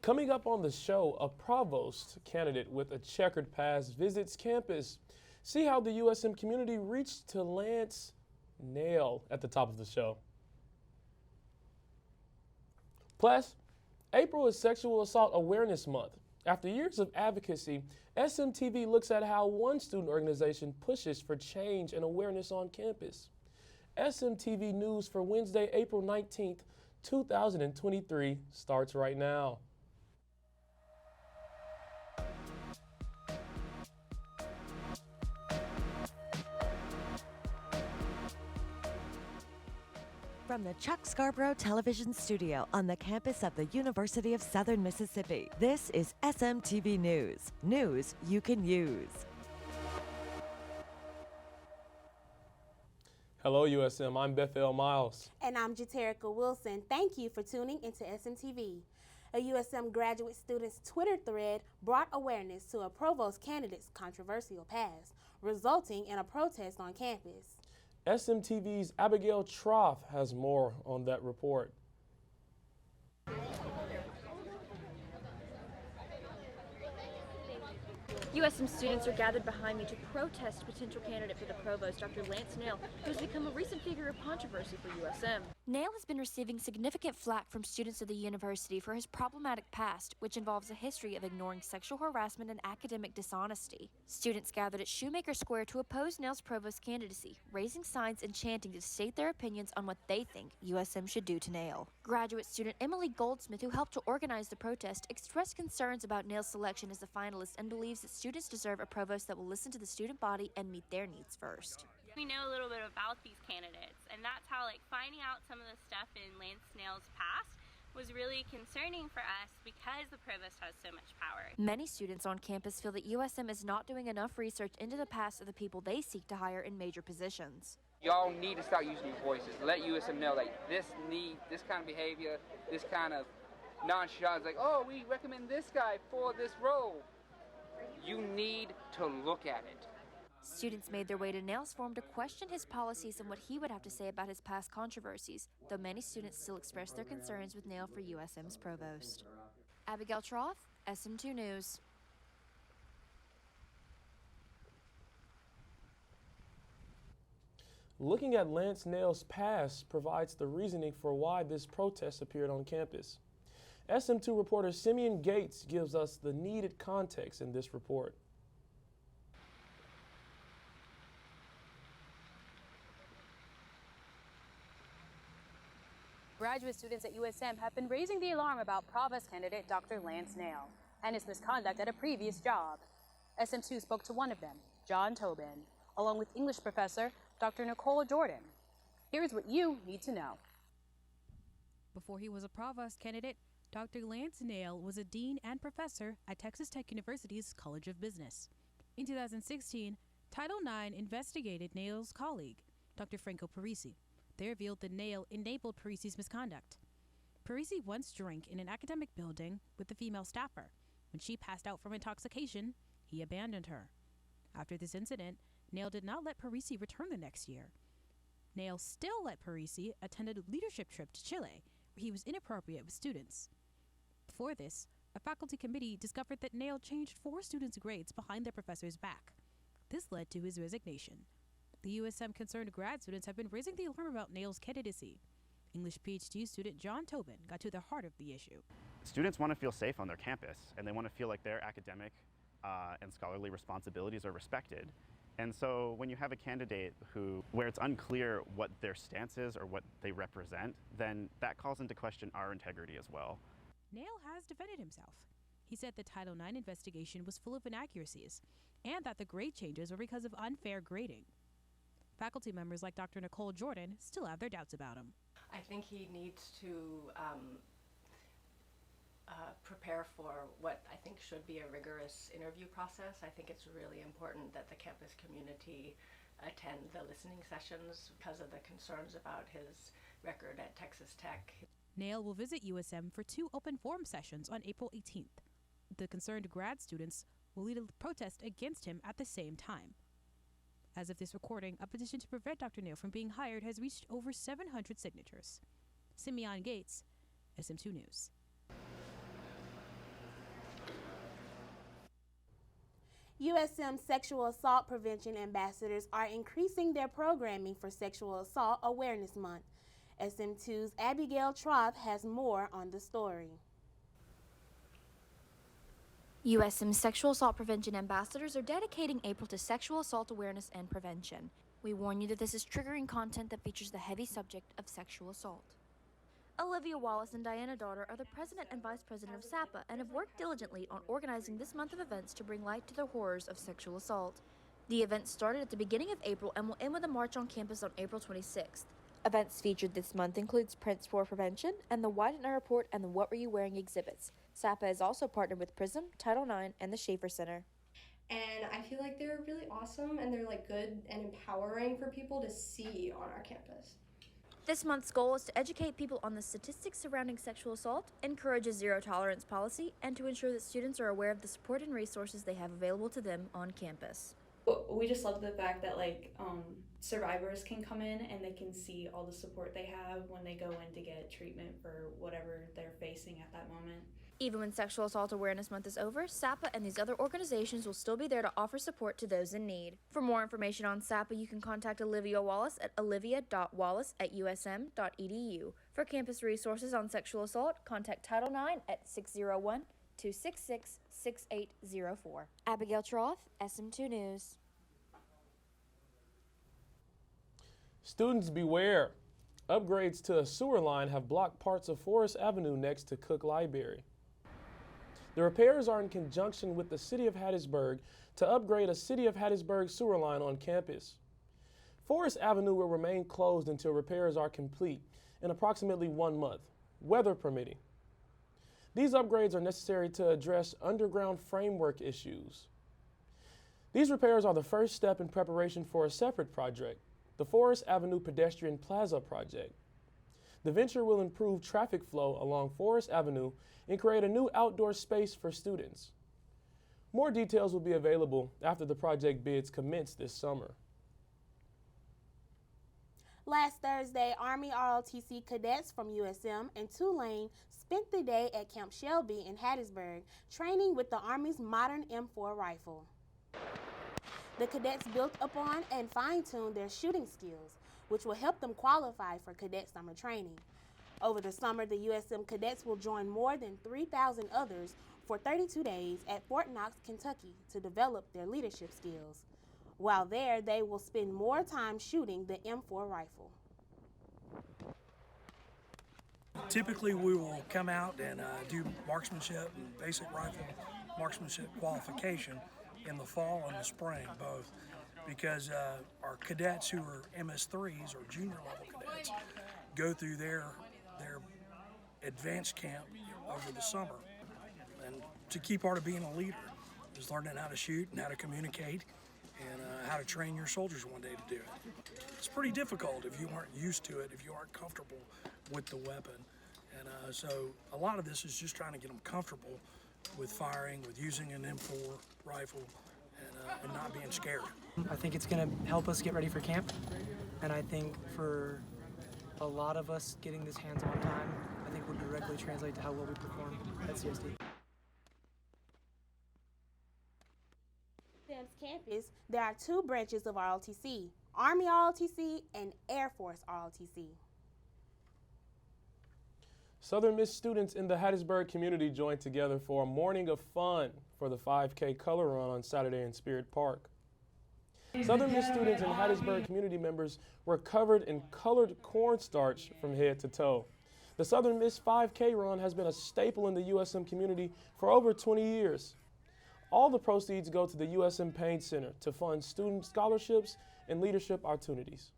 Coming up on the show, a provost candidate with a checkered past visits campus. See how the USM community reached to Lance Nail at the top of the show. Plus, April is Sexual Assault Awareness Month. After years of advocacy, SMTV looks at how one student organization pushes for change and awareness on campus. SMTV News for Wednesday, April 19th, 2023 starts right now. From the Chuck Scarborough Television Studio on the campus of the University of Southern Mississippi, this is SMTV News. News you can use. Hello, USM. I'm Bethal Miles. And I'm Jaterica Wilson. Thank you for tuning into SMTV. A USM graduate student's Twitter thread brought awareness to a provost candidate's controversial past, resulting in a protest on campus. SMTV's Abigail Troff has more on that report. USM students are gathered behind me to protest potential candidate for the provost, Dr. Lance Nail, who has become a recent figure of controversy for USM. Nail has been receiving significant flack from students of the university for his problematic past, which involves a history of ignoring sexual harassment and academic dishonesty. Students gathered at Shoemaker Square to oppose Nail's provost candidacy, raising signs and chanting to state their opinions on what they think USM should do to Nail. Graduate student Emily Goldsmith, who helped to organize the protest, expressed concerns about Nail's selection as a finalist and believes that students deserve a provost that will listen to the student body and meet their needs first. We know a little bit about these candidates, and that's how finding out some of the stuff in Lance Nail's past was really concerning for us because the provost has so much power. Many students on campus feel that USM is not doing enough research into the past of the people they seek to hire in major positions. Y'all need to start using your voices. Let USM know this kind of behavior, this kind of nonchalance, oh, we recommend this guy for this role. You need to look at it. Students made their way to Nail's forum to question his policies and what he would have to say about his past controversies, though many students still express their concerns with Nail for USM's provost. Abigail Troff, SM2 News. Looking at Lance Nail's past provides the reasoning for why this protest appeared on campus. SM2 reporter Simeon Gates gives us the needed context in this report. Graduate students at USM have been raising the alarm about provost candidate Dr. Lance Nail and his misconduct at a previous job. SM2 spoke to one of them, John Tobin, along with English professor Dr. Nicole Jordan. Here's what you need to know. Before he was a provost candidate, Dr. Lance Nail was a dean and professor at Texas Tech University's College of Business. In 2016, Title IX investigated Nail's colleague, Dr. Franco Parisi. They revealed that Nail enabled Parisi's misconduct. Parisi once drank in an academic building with a female staffer. When she passed out from intoxication, he abandoned her. After this incident, Nail did not let Parisi return the next year. Nail still let Parisi attend a leadership trip to Chile, where he was inappropriate with students. Before this, a faculty committee discovered that Nail changed 4 students' grades behind their professor's back. This led to his resignation. The USM concerned grad students have been raising the alarm about Nail's candidacy. English PhD student John Tobin got to the heart of the issue. Students want to feel safe on their campus, and they want to feel like their academic and scholarly responsibilities are respected. And so when you have a candidate where it's unclear what their stance is or what they represent, then that calls into question our integrity as well. Nail has defended himself. He said the Title IX investigation was full of inaccuracies and that the grade changes were because of unfair grading. Faculty members like Dr. Nicole Jordan still have their doubts about him. I think he needs to prepare for what I think should be a rigorous interview process. I think it's really important that the campus community attend the listening sessions because of the concerns about his record at Texas Tech. Nail will visit USM for 2 open forum sessions on April 18th. The concerned grad students will lead a protest against him at the same time. As of this recording, a petition to prevent Dr. Nail from being hired has reached over 700 signatures. Simeon Gates, SM2 News. USM Sexual Assault Prevention Ambassadors are increasing their programming for Sexual Assault Awareness Month. SM2's Abigail Troth has more on the story. USM Sexual Assault Prevention Ambassadors are dedicating April to sexual assault awareness and prevention. We warn you that this is triggering content that features the heavy subject of sexual assault. Olivia Wallace and Diana Daughter are the president and vice president of SAPA and have worked diligently on organizing this month of events to bring light to the horrors of sexual assault. The event started at the beginning of April and will end with a march on campus on April 26th. Events featured this month includes Prints for Prevention and the Why Didn't I Report and the What Were You Wearing exhibits. SAPA has also partnered with PRISM, Title IX, and the Schaefer Center. And I feel like they're really awesome and they're like good and empowering for people to see on our campus. This month's goal is to educate people on the statistics surrounding sexual assault, encourage a zero-tolerance policy, and to ensure that students are aware of the support and resources they have available to them on campus. We just love the fact that survivors can come in and they can see all the support they have when they go in to get treatment for whatever they're facing at that moment. Even when Sexual Assault Awareness Month is over, SAPA and these other organizations will still be there to offer support to those in need. For more information on SAPA, you can contact Olivia Wallace at olivia.wallace@usm.edu. For campus resources on sexual assault, contact Title IX at 601-266-6804. Abigail Troth, SM2 News. Students beware. Upgrades to a sewer line have blocked parts of Forest Avenue next to Cook Library. The repairs are in conjunction with the City of Hattiesburg to upgrade a City of Hattiesburg sewer line on campus. Forest Avenue will remain closed until repairs are complete in approximately 1 month, weather permitting. These upgrades are necessary to address underground framework issues. These repairs are the first step in preparation for a separate project, the Forest Avenue Pedestrian Plaza project. The venture will improve traffic flow along Forest Avenue and create a new outdoor space for students. More details will be available after the project bids commence this summer. Last Thursday, Army ROTC cadets from USM and Tulane spent the day at Camp Shelby in Hattiesburg, training with the Army's modern M4 rifle. The cadets built upon and fine-tuned their shooting skills, which will help them qualify for cadet summer training. Over the summer, the USM cadets will join more than 3,000 others for 32 days at Fort Knox, Kentucky to develop their leadership skills. While there, they will spend more time shooting the M4 rifle. Typically, we will come out and do marksmanship and basic rifle marksmanship qualification in the fall and the spring, both, because our cadets who are MS3s or junior level cadets go through their advanced camp over the summer. And to key part of being a leader is learning how to shoot and how to communicate and how to train your soldiers one day to do it. It's pretty difficult if you aren't used to it, if you aren't comfortable with the weapon. And so a lot of this is just trying to get them comfortable with firing, with using an M4 rifle, and not being scared. I think it's going to help us get ready for camp, and I think for a lot of us getting this hands-on time, I think will directly translate to how well we perform at CSD. Campus, there are 2 branches of ROTC, Army ROTC and Air Force ROTC. Southern Miss students in the Hattiesburg community joined together for a morning of fun for the 5K color run on Saturday in Spirit Park. Southern Miss students and Hattiesburg community members were covered in colored cornstarch from head to toe. The Southern Miss 5K run has been a staple in the USM community for over 20 years. All the proceeds go to the USM Payne Center to fund student scholarships and leadership opportunities.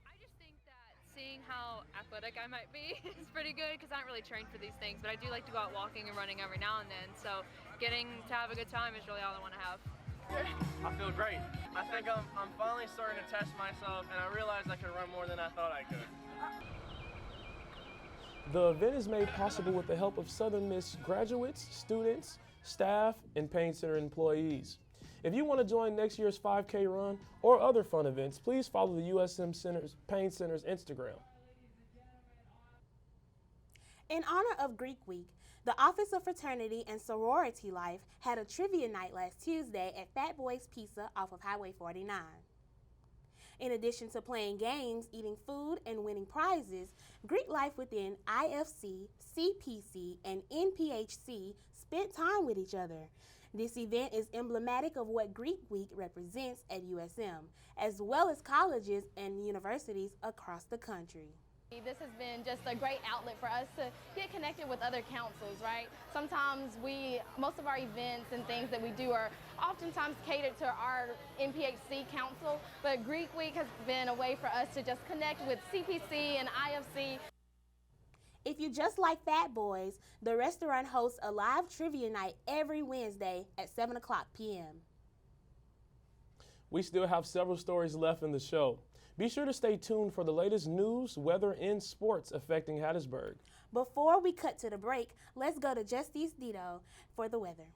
I just think that seeing how athletic I might be is pretty good because I don't really train for these things, but I do like to go out walking and running every now and then, so getting to have a good time is really all I want to have. I feel great. I think I'm finally starting to test myself, and I realized I could run more than I thought I could. The event is made possible with the help of Southern Miss graduates, students, staff, and Payne Center employees. If you want to join next year's 5K run or other fun events, please follow the USM Payne Center's Instagram. In honor of Greek Week, The Office of Fraternity and Sorority Life had a trivia night last Tuesday at Fat Boys Pizza off of Highway 49. In addition to playing games, eating food, and winning prizes, Greek life within IFC, CPC, and NPHC spent time with each other. This event is emblematic of what Greek Week represents at USM, as well as colleges and universities across the country. This has been just a great outlet for us to get connected with other councils, right? Sometimes most of our events and things that we do are oftentimes catered to our NPHC council, but Greek Week has been a way for us to just connect with CPC and IFC. If you just like Fat Boys, the restaurant hosts a live trivia night every Wednesday at 7 p.m. We still have several stories left in the show. Be sure to stay tuned for the latest news, weather, and sports affecting Hattiesburg. Before we cut to the break, let's go to Justice Dito for the weather.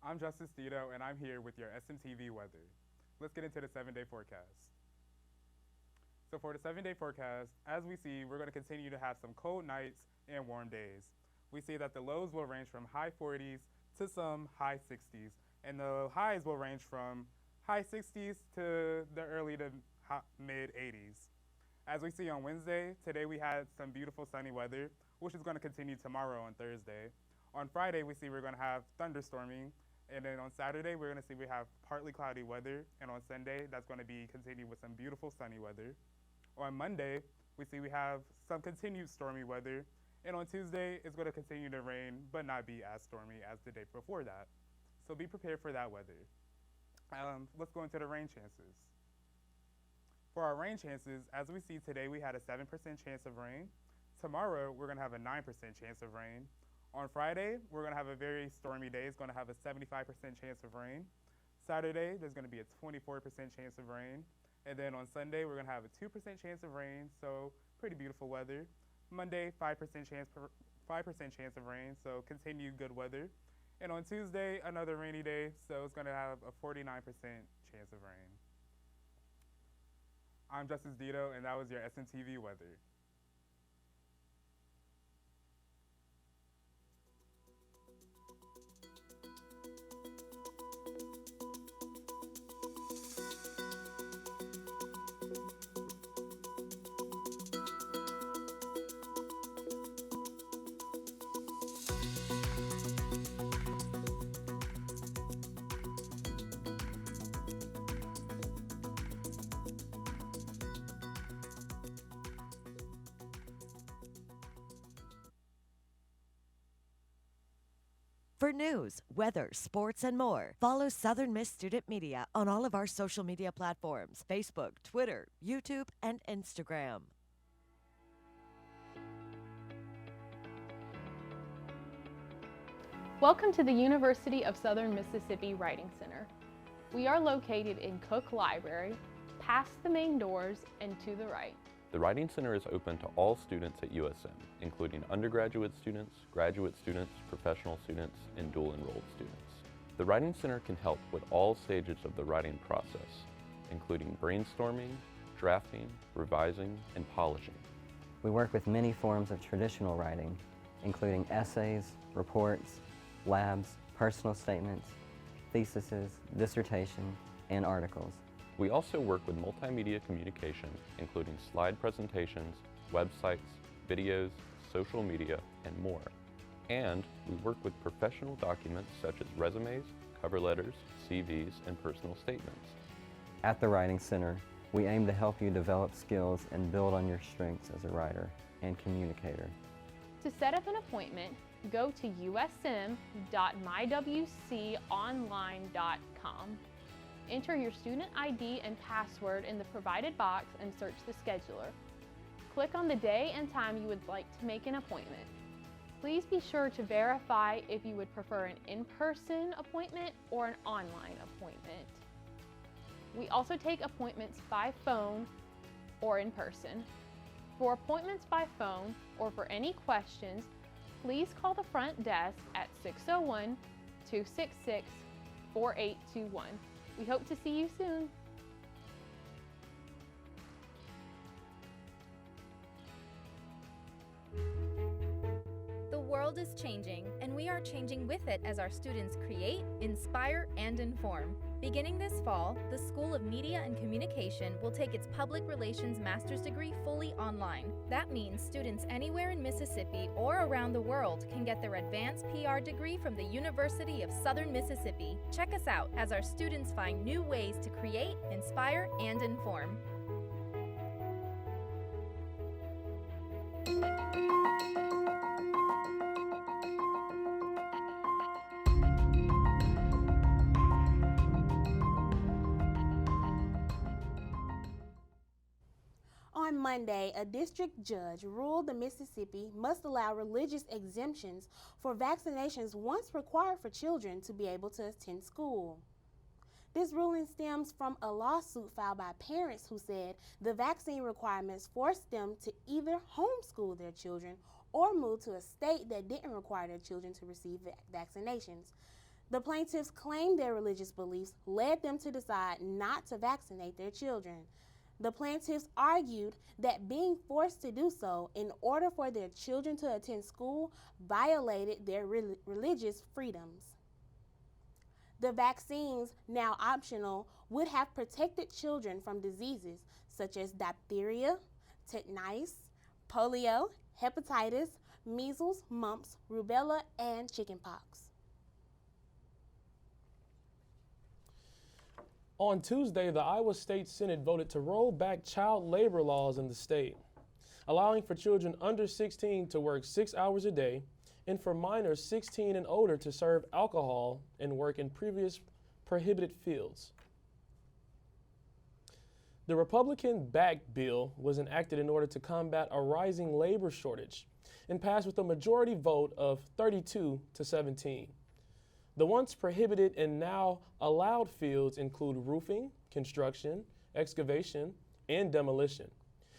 I'm Justice Dito, and I'm here with your SMTV weather. Let's get into the 7-day forecast. So for the 7-day forecast, as we see, we're going to continue to have some cold nights and warm days. We see that the lows will range from high 40s to some high 60s, and the highs will range from high 60s to the early to mid 80s. As we see on Wednesday, today we had some beautiful sunny weather, which is going to continue tomorrow on Thursday. On Friday, we see we're going to have thunderstorming. And then on Saturday, we're going to see we have partly cloudy weather. And on Sunday, that's going to be continued with some beautiful sunny weather. On Monday, we see we have some continued stormy weather. And on Tuesday, it's going to continue to rain, but not be as stormy as the day before that. So be prepared for that weather. Let's go into the rain chances. For our rain chances, as we see today, we had a 7% chance of rain. Tomorrow, we're going to have a 9% chance of rain. On Friday, we're going to have a very stormy day. It's going to have a 75% chance of rain. Saturday, there's going to be a 24% chance of rain. And then on Sunday, we're going to have a 2% chance of rain, so pretty beautiful weather. Monday, 5% chance of rain, so continued good weather. And on Tuesday, another rainy day, so it's going to have a 49% chance of rain. I'm Justice Dito, and that was your SMTV weather. For news, weather, sports, and more, follow Southern Miss Student Media on all of our social media platforms: Facebook, Twitter, YouTube, and Instagram. Welcome to the University of Southern Mississippi Writing Center. We are located in Cook Library, past the main doors and to the right. The Writing Center is open to all students at USM, including undergraduate students, graduate students, professional students, and dual enrolled students. The Writing Center can help with all stages of the writing process, including brainstorming, drafting, revising, and polishing. We work with many forms of traditional writing, including essays, reports, labs, personal statements, theses, dissertation, and articles. We also work with multimedia communication, including slide presentations, websites, videos, social media, and more. And we work with professional documents such as resumes, cover letters, CVs, and personal statements. At the Writing Center, we aim to help you develop skills and build on your strengths as a writer and communicator. To set up an appointment, go to usm.mywconline.com. Enter your student ID and password in the provided box and search the scheduler. Click on the day and time you would like to make an appointment. Please be sure to verify if you would prefer an in-person appointment or an online appointment. We also take appointments by phone or in person. For appointments by phone or for any questions, please call the front desk at 601-266-4821. We hope to see you soon. The world is changing, and we are changing with it as our students create, inspire, and inform. Beginning this fall, the School of Media and Communication will take its Public Relations Master's degree fully online. That means students anywhere in Mississippi or around the world can get their advanced PR degree from the University of Southern Mississippi. Check us out as our students find new ways to create, inspire, and inform. On Monday, a district judge ruled the Mississippi must allow religious exemptions for vaccinations once required for children to be able to attend school. This ruling stems from a lawsuit filed by parents who said the vaccine requirements forced them to either homeschool their children or move to a state that didn't require their children to receive vaccinations. The plaintiffs claimed their religious beliefs led them to decide not to vaccinate their children. The plaintiffs argued that being forced to do so in order for their children to attend school violated their religious freedoms. The vaccines, now optional, would have protected children from diseases such as diphtheria, tetanus, polio, hepatitis, measles, mumps, rubella, and chickenpox. On Tuesday, the Iowa State Senate voted to roll back child labor laws in the state, allowing for children under 16 to work 6 hours a day and for minors 16 and older to serve alcohol and work in previous prohibited fields. The Republican-backed bill was enacted in order to combat a rising labor shortage and passed with a majority vote of 32 to 17. The once prohibited and now allowed fields include roofing, construction, excavation, and demolition,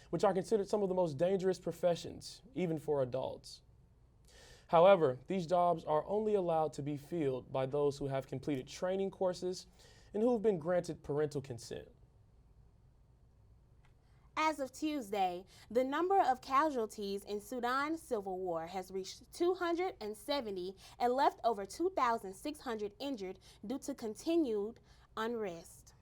which are considered some of the most dangerous professions, even for adults. However, these jobs are only allowed to be filled by those who have completed training courses and who have been granted parental consent. As of Tuesday, the number of casualties in Sudan's civil war has reached 270 and left over 2,600 injured due to continued unrest.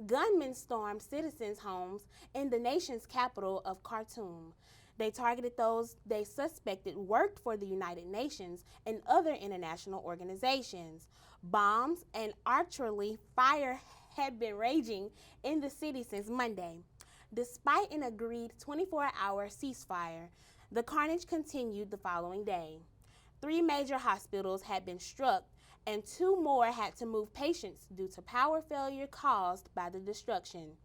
Gunmen stormed citizens' homes in the nation's capital of Khartoum. They targeted those they suspected worked for the United Nations and other international organizations. Bombs and artillery fire had been raging in the city since Monday. Despite an agreed 24-hour ceasefire, the carnage continued the following day. 3 major hospitals had been struck and 2 more had to move patients due to power failure caused by the destruction.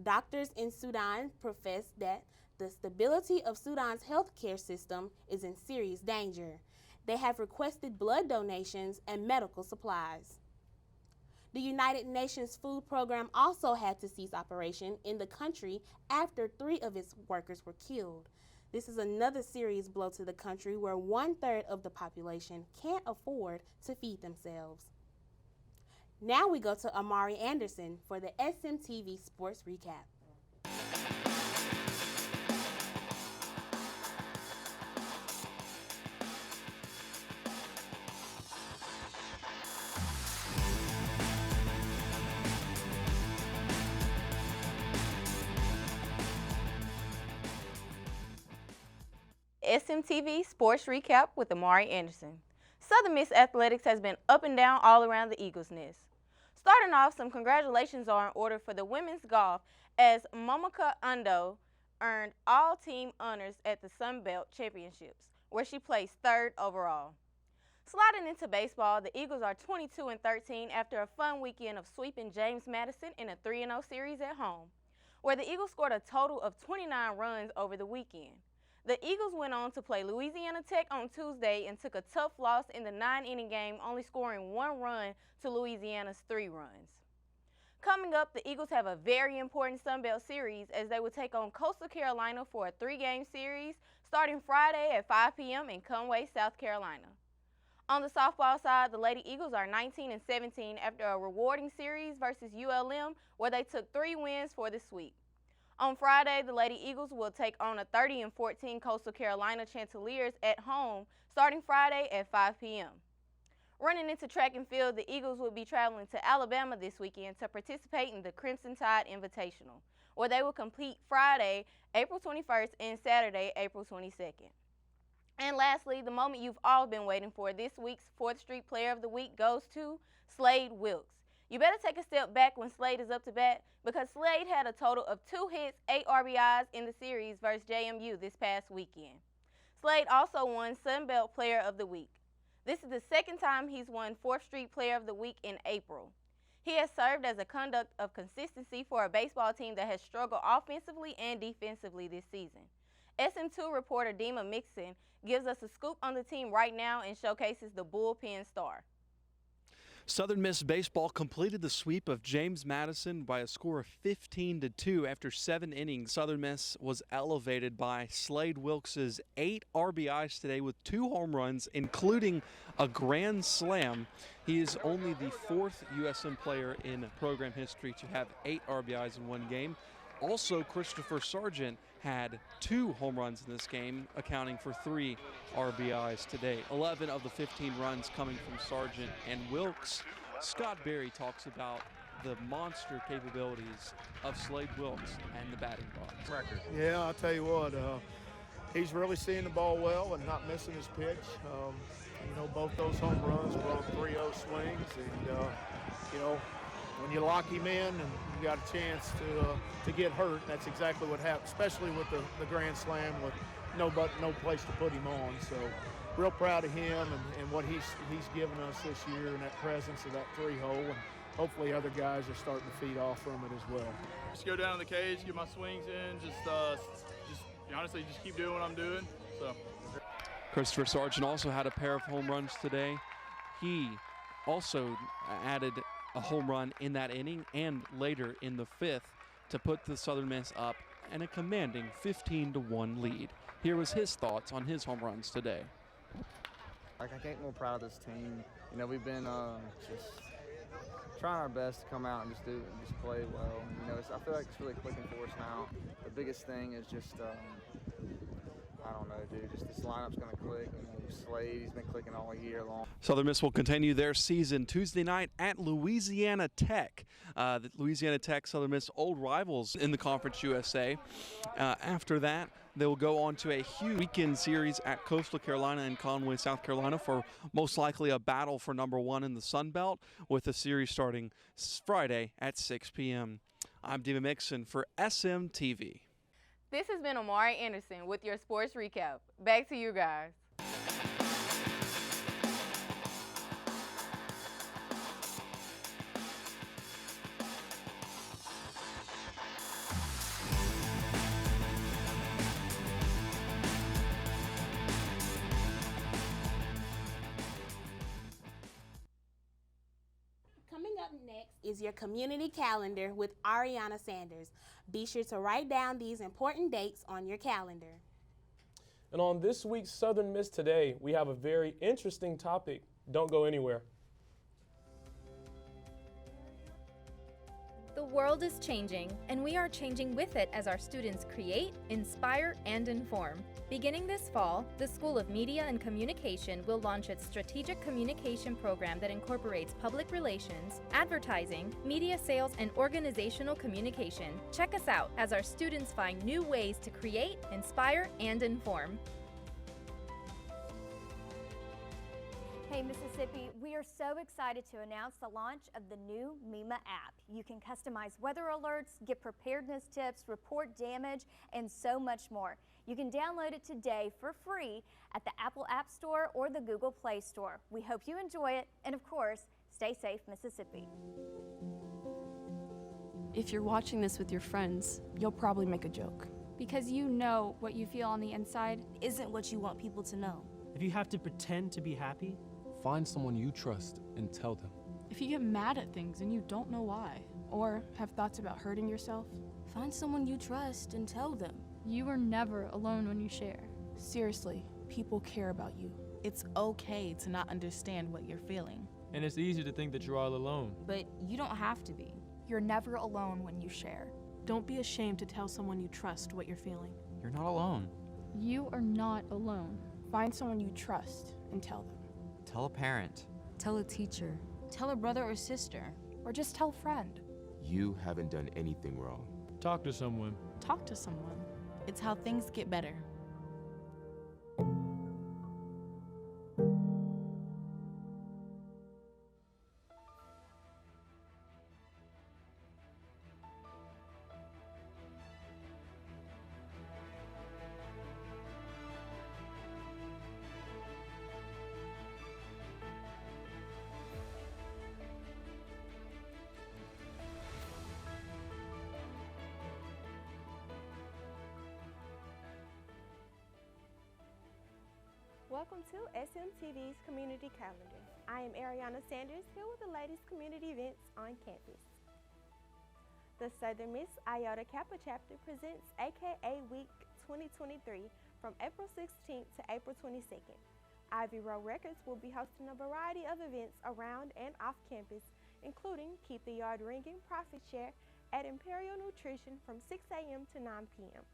Doctors in Sudan profess that the stability of Sudan's healthcare system is in serious danger. They have requested blood donations and medical supplies. The United Nations Food Program also had to cease operation in the country after 3 of its workers were killed. This is another serious blow to the country where 1/3 of the population can't afford to feed themselves. Now we go to Amari Anderson for the SMTV Sports Recap. SMTV Sports Recap with Amari Anderson. Southern Miss Athletics has been up and down all around the Eagles' nest. Starting off, some congratulations are in order for the women's golf as Momaka Ando earned all-team honors at the Sun Belt Championships, where she placed 3rd overall. Sliding into baseball, the Eagles are 22-13 after a fun weekend of sweeping James Madison in a 3-0 series at home. where the Eagles scored a total of 29 runs over the weekend. The Eagles went on to play Louisiana Tech on Tuesday and took a tough loss in the 9-inning game, only scoring 1 run to Louisiana's 3 runs. Coming up, the Eagles have a very important Sun Belt series as they will take on Coastal Carolina for a 3-game series starting Friday at 5 p.m. in Conway, South Carolina. On the softball side, the Lady Eagles are 19-17 after a rewarding series versus ULM where they took 3 wins for the sweep. On Friday, the Lady Eagles will take on a 30-14 Coastal Carolina Chanticleers at home starting Friday at 5 p.m. Running into track and field, the Eagles will be traveling to Alabama this weekend to participate in the Crimson Tide Invitational, where they will compete Friday, April 21st and Saturday, April 22nd. And lastly, the moment you've all been waiting for, this week's 4th Street Player of the Week goes to Slade Wilkes. You better take a step back when Slade is up to bat because Slade had a total of 2 hits, 8 RBIs in the series versus JMU this past weekend. Slade also won Sun Belt Player of the Week. This is the 2nd time he's won 4th Street Player of the Week in April. He has served as a conduct of consistency for a baseball team that has struggled offensively and defensively this season. SM2 reporter Dima Mixon gives us a scoop on the team right now and showcases the bullpen star. Southern Miss baseball completed the sweep of James Madison by a score of 15-2 after 7 innings. Southern Miss was elevated by Slade Wilkes' 8 RBIs today with 2 home runs, including a grand slam. He is only the 4th USM player in program history to have 8 RBIs in one game. Also, Christopher Sargent had 2 home runs in this game, accounting for 3 RBIs today. 11 of the 15 runs coming from Sargent and Wilkes. Scott Berry talks about the monster capabilities of Slade Wilkes and the batting box. Yeah, I'll tell you what, he's really seeing the ball well and not missing his pitch. Both those home runs were on 3-0 swings, and when you lock him in and you got a chance to get hurt, that's exactly what happened, especially with the grand slam with no place to put him on. So real proud of him and what he's given us this year and that presence of that 3-hole, and hopefully other guys are starting to feed off from it as well. Just go down to the cage, get my swings in, honestly just keep doing what I'm doing. So. Christopher Sargent also had a pair of home runs today. He also added a home run in that inning and later in the 5th to put the Southern Miss up in a commanding 15-1 lead. Here was his thoughts on his home runs today. I can't get more proud of this team. We've been just trying our best to come out and just play well. I feel like it's really clicking for us now. The biggest thing is just I don't know, dude. Just this lineup's going to click. Slade, he's been clicking all year long. Southern Miss will continue their season Tuesday night at Louisiana Tech. The Louisiana Tech, Southern Miss, old rivals in the Conference USA. After that, they will go on to a huge weekend series at Coastal Carolina and Conway, South Carolina, for most likely a battle for number 1 in the Sun Belt, with the series starting Friday at 6 p.m. I'm Dima Mixon for SMTV. This has been Amari Anderson with your sports recap. Back to you guys. Coming up next is your community calendar with Ariana Sanders. Be sure to write down these important dates on your calendar. And on this week's Southern Miss Today, we have a very interesting topic. Don't go anywhere. The world is changing, and we are changing with it as our students create, inspire, and inform. Beginning this fall, the School of Media and Communication will launch its strategic communication program that incorporates public relations, advertising, media sales, and organizational communication. Check us out as our students find new ways to create, inspire, and inform. Hey Mississippi, we are so excited to announce the launch of the new MEMA app. You can customize weather alerts, get preparedness tips, report damage, and so much more. You can download it today for free at the Apple App Store or the Google Play Store. We hope you enjoy it, and of course, stay safe, Mississippi. If you're watching this with your friends, you'll probably make a joke. Because you know what you feel on the inside isn't what you want people to know. If you have to pretend to be happy, find someone you trust and tell them. If you get mad at things and you don't know why, or have thoughts about hurting yourself, find someone you trust and tell them. You are never alone when you share. Seriously, people care about you. It's okay to not understand what you're feeling. And it's easy to think that you're all alone. But you don't have to be. You're never alone when you share. Don't be ashamed to tell someone you trust what you're feeling. You're not alone. You are not alone. Find someone you trust and tell them. Tell a parent. Tell a teacher. Tell a brother or sister. Or just tell a friend. You haven't done anything wrong. Talk to someone. Talk to someone. It's how things get better. Welcome to SMTV's Community Calendar. I am Ariana Sanders, here with the latest community events on campus. The Southern Miss Iota Kappa Chapter presents AKA Week 2023 from April 16th to April 22nd. Ivy Row Records will be hosting a variety of events around and off campus, including Keep the Yard Ringing Profit Share at Imperial Nutrition from 6 a.m. to 9 p.m.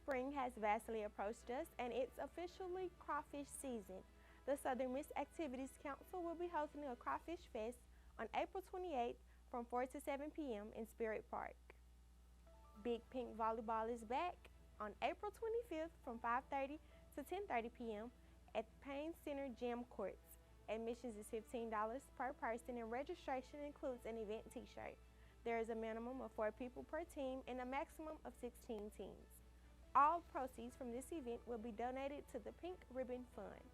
Spring has vastly approached us, and it's officially crawfish season. The Southern Miss Activities Council will be hosting a crawfish fest on April 28th from 4 to 7 p.m. in Spirit Park. Big Pink Volleyball is back on April 25th from 5:30 to 10:30 p.m. at Payne Center Gym Courts. Admissions is $15 per person, and registration includes an event t-shirt. There is a minimum of 4 people per team and a maximum of 16 teams. All proceeds from this event will be donated to the Pink Ribbon Fund.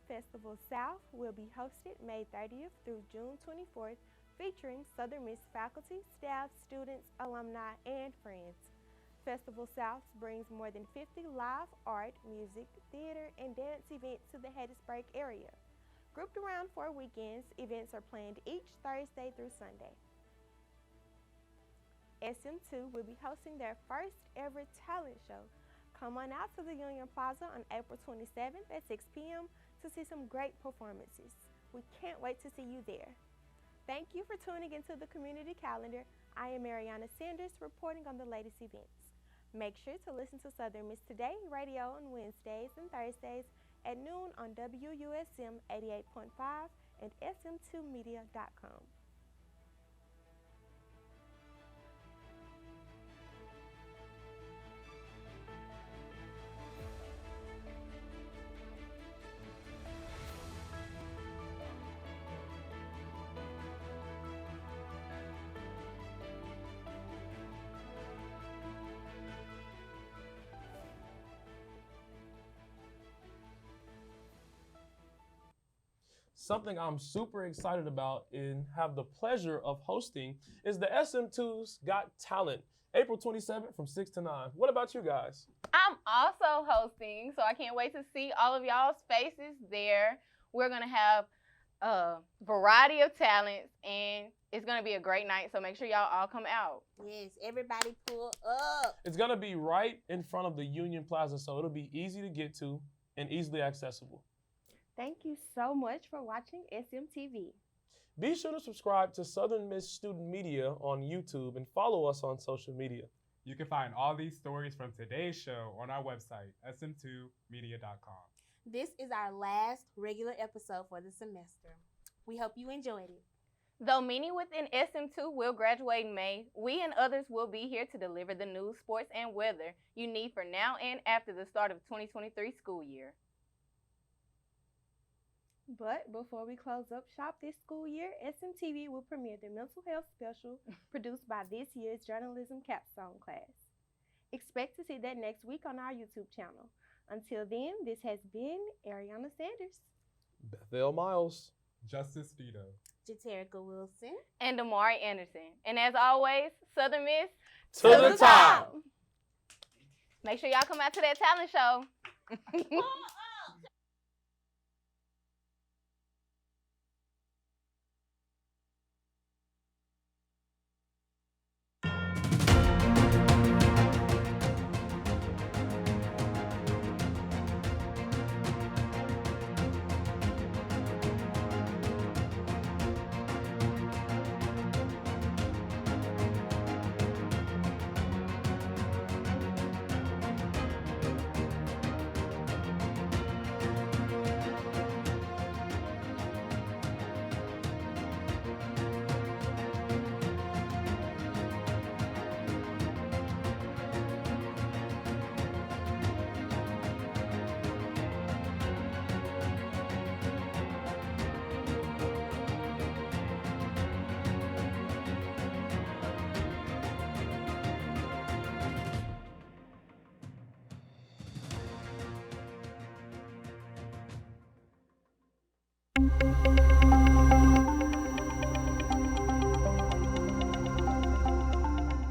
Festival South will be hosted May 30th through June 24th, featuring Southern Miss faculty, staff, students, alumni, and friends. Festival South brings more than 50 live art, music, theater, and dance events to the Hattiesburg area. Grouped around 4 weekends, events are planned each Thursday through Sunday. SM2 will be hosting their first ever talent show. Come on out to the Union Plaza on April 27th at 6 p.m. to see some great performances. We can't wait to see you there. Thank you for tuning into the Community Calendar. I am Mariana Sanders reporting on the latest events. Make sure to listen to Southern Miss Today radio on Wednesdays and Thursdays at noon on WUSM 88.5 and sm2media.com. Something I'm super excited about and have the pleasure of hosting is the SM2's Got Talent, April 27th from 6 to 9. What about you guys? I'm also hosting, so I can't wait to see all of y'all's faces there. We're going to have a variety of talents, and it's going to be a great night, so make sure y'all all come out. Yes, everybody pull up. It's going to be right in front of the Union Plaza, so it'll be easy to get to and easily accessible. Thank you so much for watching SMTV. Be sure to subscribe to Southern Miss Student Media on YouTube and follow us on social media. You can find all these stories from today's show on our website, sm2media.com. This is our last regular episode for the semester. We hope you enjoyed it. Though many within SM2 will graduate in May, we and others will be here to deliver the news, sports, and weather you need for now and after the start of the 2023 school year. But before we close up shop this school year, SMTV will premiere the mental health special produced by this year's journalism capstone class. Expect to see that next week on our YouTube channel. Until then, this has been Ariana Sanders, Bethal Miles, Justice Vito, Jaterica Wilson, and Amari Anderson. And as always, Southern Miss to the top. Make sure y'all come out to that talent show.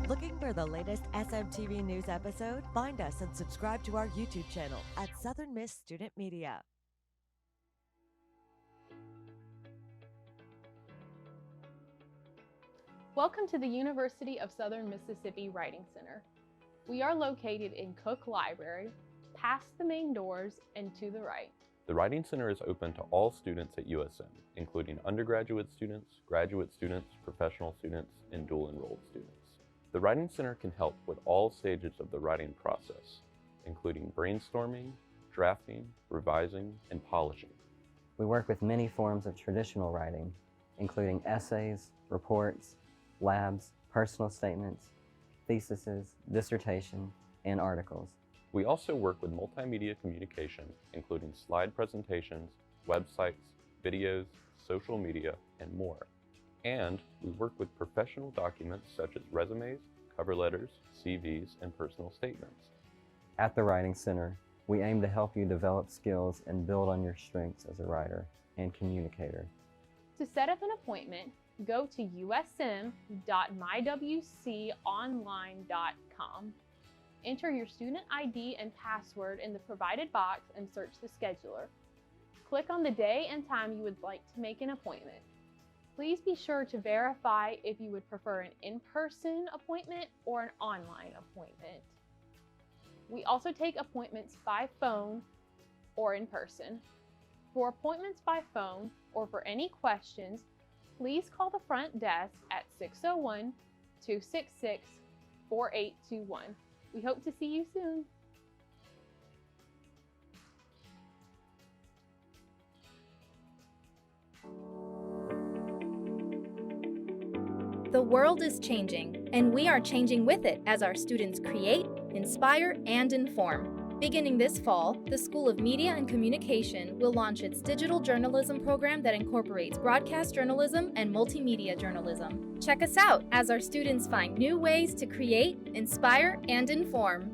Looking for the latest SMTV News episode? Find us and subscribe to our YouTube channel at Southern Miss Student Media. Welcome to the University of Southern Mississippi Writing Center. We are located in Cook Library, past the main doors and to the right. The Writing Center is open to all students at USM, including undergraduate students, graduate students, professional students, and dual-enrolled students. The Writing Center can help with all stages of the writing process, including brainstorming, drafting, revising, and polishing. We work with many forms of traditional writing, including essays, reports, labs, personal statements, theses, dissertation, and articles. We also work with multimedia communication, including slide presentations, websites, videos, social media, and more. And we work with professional documents such as resumes, cover letters, CVs, and personal statements. At the Writing Center, we aim to help you develop skills and build on your strengths as a writer and communicator. To set up an appointment, go to usm.mywconline.com. Enter your student ID and password in the provided box and search the scheduler. Click on the day and time you would like to make an appointment. Please be sure to verify if you would prefer an in-person appointment or an online appointment. We also take appointments by phone or in person. For appointments by phone or for any questions, please call the front desk at 601-266-4821. We hope to see you soon. The world is changing, and we are changing with it as our students create, inspire, and inform. Beginning this fall, the School of Media and Communication will launch its digital journalism program that incorporates broadcast journalism and multimedia journalism. Check us out as our students find new ways to create, inspire, and inform.